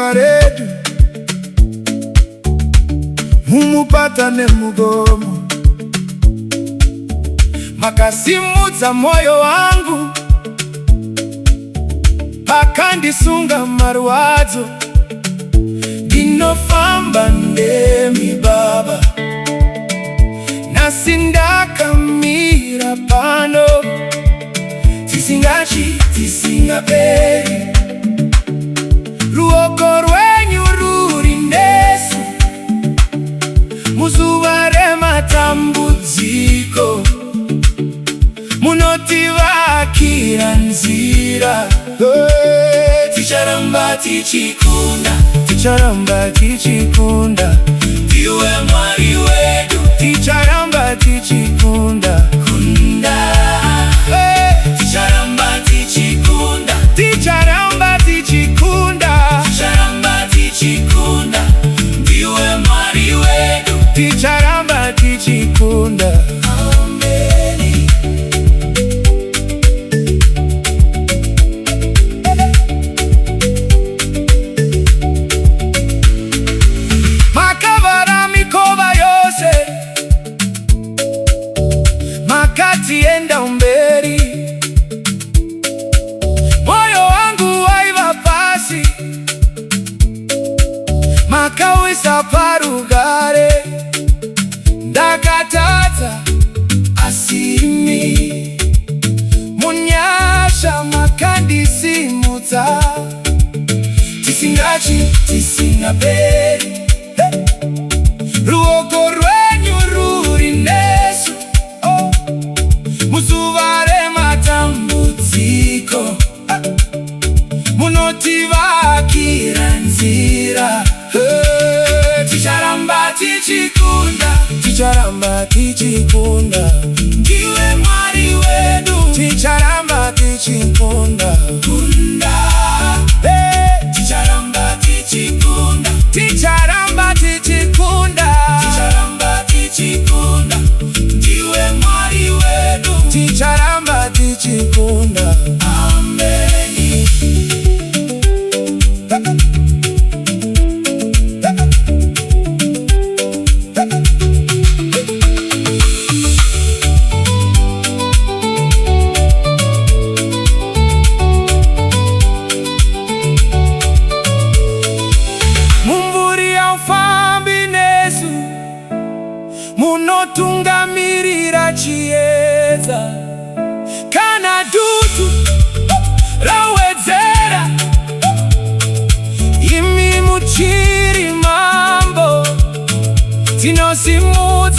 kwa Redu, mumupata ne mugomo, makasimudza moyo wangu, pakandisunga marwadzo. Ndinofamba ndemi baba, nasindakamira pano, tisingaperi. Ruoko rwenyu ruri nesu, muzuva rematambudziko, munotivakira nzira. Ticharamba tichikunda, ticharamba tichikunda, ndiwe Mwari wedu. Ticharamba tichikunda, kunda. Ticharamba tichikunda, ticharamba tichikunda, ticharamba tichikunda, ndiwe Mwari wedu. Ticharamba tichikunda. Tienda umberi, moyo wangu waiva pasi, makawisa parugare, ndakatadza asimi, munyasha makandisimudza, tisingaperi. Ruoko rwenyu ruri nesu, muzuva rematambudziko, munotivakira nzira. Ticharamba tichikunda, ticharamba tichikunda, ndiwe Mwari wedu. Ticharamba tichikunda, kunda. Ticharamba tichikunda, ticharamba tichikunda, ticharamba tichikunda, ndiwe Mwari wedu. Ticharamba tichikunda. Ameni. Mumvuri aufambi nesu, munotungamirira chiedza, kana dutu rawedzera, imi muchiri mambo, tinosimudza